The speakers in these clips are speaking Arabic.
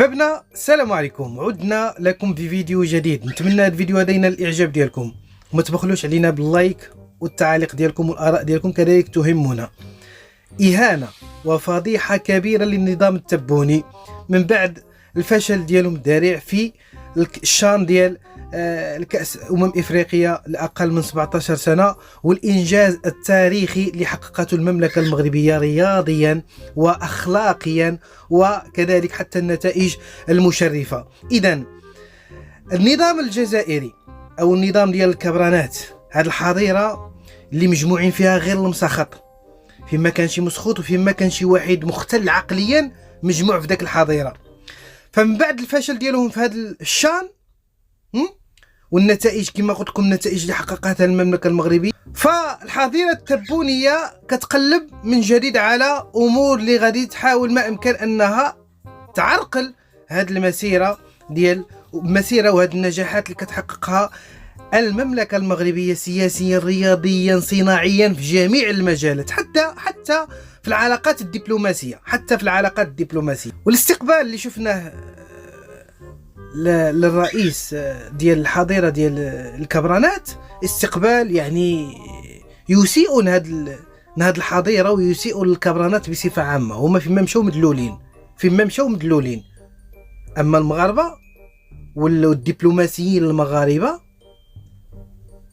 احبابنا السلام عليكم، عدنا لكم بفيديو جديد. نتمنى هذا الفيديو هذا ينال الاعجاب ديالكم، وما تبخلوش علينا باللايك والتعاليق ديالكم والاراء ديالكم كذلك تهمنا. اهانه وفضيحه كبيره للنظام التبوني من بعد الفشل ديالهم الذريع في الشان ديال الكأس افريقيا لاقل من 17 سنه، والانجاز التاريخي اللي حققته المملكه المغربيه رياضيا واخلاقيا وكذلك حتى النتائج المشرفه. اذا النظام الجزائري او النظام ديال الكبرانات، هذه الحظيره اللي مجموعين فيها غير المسخط، فيما كان شي مسخوط وفيما كان شي واحد مختل عقليا مجموع في ذاك الحظيره. فمن بعد الفشل ديالهم في هذا الشان والنتائج كما قلت لكم، النتائج اللي حققتها المملكه المغربيه، فالحظيره التبونيه كتقلب من جديد على امور اللي غادي تحاول ما امكن انها تعرقل هذه المسيره وهذه النجاحات اللي كتحققها المملكه المغربيه سياسيا رياضيا صناعيا في جميع المجالات، حتى في العلاقات الدبلوماسيه، والاستقبال اللي شفناه للرئيس ديال الحظيره ديال الكبرانات استقبال يعني يسيء هذه الحظيره ويسيء للكبرانات بصفه عامه. هما فيما مشاو مدلولين، اما المغاربه والدبلوماسيين المغاربه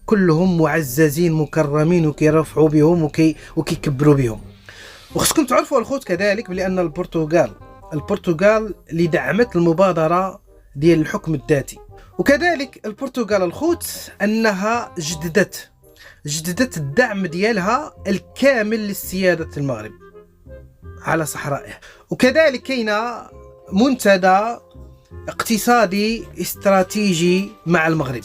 كلهم معززين مكرمين وكيرفعوا بهم وكيكبروا بهم. وخصكم تعرفوا الخوت كذلك بان البرتغال اللي دعمت المبادره ديال الحكم الذاتي، وكذلك البرتغال الخوت انها جددت الدعم ديالها الكامل للسياده المغرب على صحرائه. وكذلك كاينه منتدى اقتصادي استراتيجي مع المغرب،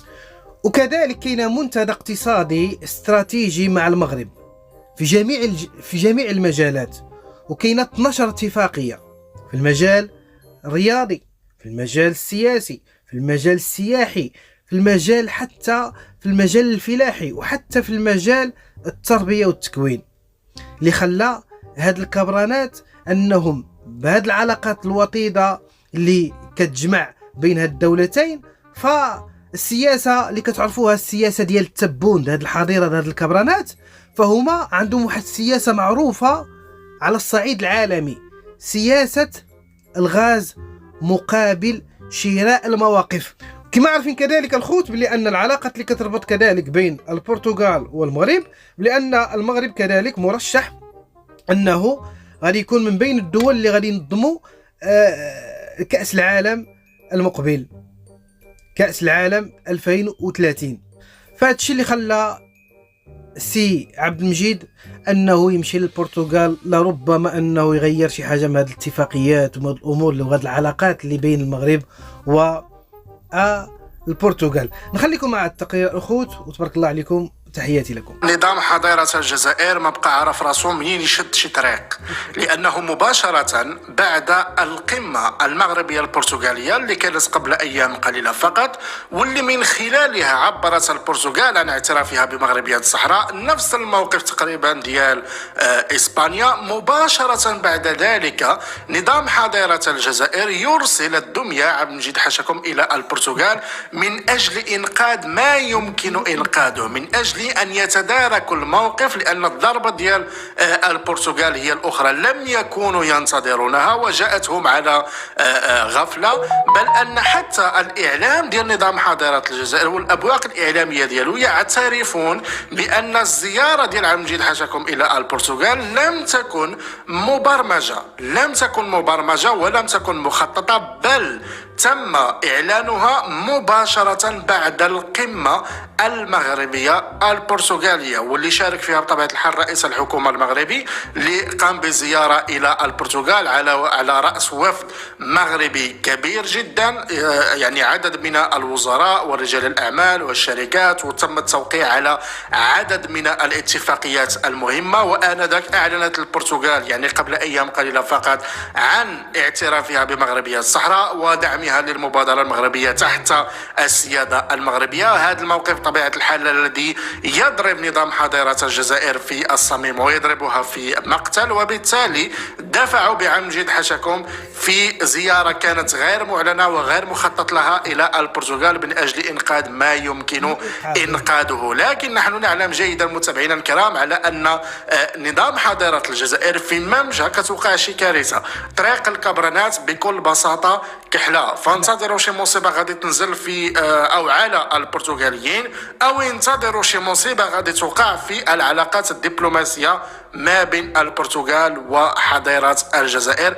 في جميع المجالات، وكاينه 12 اتفاقيه في المجال الرياضي، في المجال السياسي، في المجال السياحي، حتى في المجال الفلاحي، وحتى في المجال التربيه والتكوين، اللي خلى هاد الكبرانات انهم بهاد العلاقات الوطيده اللي كتجمع بين هاد الدولتين، فالسياسه اللي كتعرفوها السياسه ديال التبون، هاد الحظيره هاد الكبرانات، فهما عندهم واحد السياسه معروفه على الصعيد العالمي، سياسه الغاز مقابل شراء المواقف. كما عارفين كذلك الخوت بان العلاقه اللي كتربط كذلك بين البرتغال والمغرب، لان المغرب كذلك مرشح انه غادي يكون من بين الدول اللي غادي ينظموا كأس العالم المقبل، كأس العالم 2030. فهذا الشيء اللي خلى سي عبد المجيد انه يمشي للبرتغال، لربما انه يغير شي حاجه من هذه الاتفاقيات ومن الامور وهذه العلاقات اللي بين المغرب والبرتغال. نخليكم مع التقرير اخوت، وتبارك الله عليكم، تحياتي لكم. نظام حظيرة الجزائر ما بقى عرف راسو منين يشد شي طريق، لأنه مباشرة بعد القمة المغربية البرتغالية اللي كانت قبل أيام قليلة فقط، واللي من خلالها عبرت البرتغال عن اعترافها بمغربية الصحراء، نفس الموقف تقريبا ديال إسبانيا. مباشرة بعد ذلك نظام حظيرة الجزائر يرسل الدمية عبد المجيد حشكم إلى البرتغال من أجل إنقاذ ما يمكن إنقاذه، من أجل أن يتداركوا الموقف، لأن الضربة ديال البرتغال هي الأخرى لم يكونوا ينتظرونها وجاءتهم على غفلة، بل أن حتى الإعلام ديال نظام حظيرة الجزائر والأبواق الإعلامية ديالو يعترفون بأن الزيارة ديال عبد المجيد حشكم إلى البرتغال لم تكن مبرمجة ولم تكن مخططة، بل تم إعلانها مباشرة بعد القمة المغربية البرتغالية، واللي شارك فيها بطبيعة الحال رئيس الحكومة المغربي، اللي قام بزيارة إلى البرتغال على رأس وفد مغربي كبير جدا، يعني عدد من الوزراء ورجال الأعمال والشركات، وتم التوقيع على عدد من الاتفاقيات المهمة. وآنذاك أعلنت البرتغال يعني قبل أيام قليلة فقط عن اعترافها بمغربية الصحراء ودعمها دعمها للمبادرة المغربية تحت السيادة المغربية. هذا الموقف طبيعة الحال الذي يضرب نظام حضارة الجزائر في الصميم ويضربها في مقتل، وبالتالي دفعوا بعمجد حشكم في زيارة كانت غير معلنة وغير مخطط لها إلى البرتغال من أجل إنقاذ ما يمكن إنقاذه. لكن نحن نعلم جيدا متابعينا الكرام على أن نظام حضارة الجزائر في ممجة كتوقع شي كارثة. طريق الكبرنات بكل بساطة كحلة، فانتظروا شي مصيبة غادي تنزل في أو على البرتغاليين، أو ينتظروا شي مصيبة غادي توقع في العلاقات الدبلوماسية ما بين البرتغال وحضارة الجزائر.